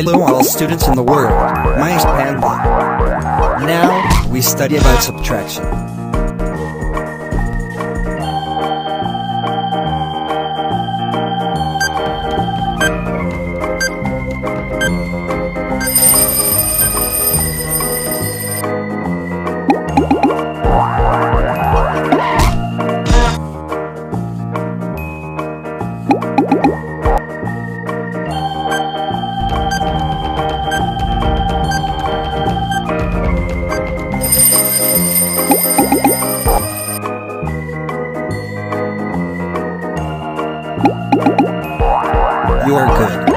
Hello all students in the world, my name is Panda. Now, we study about subtraction. You are good.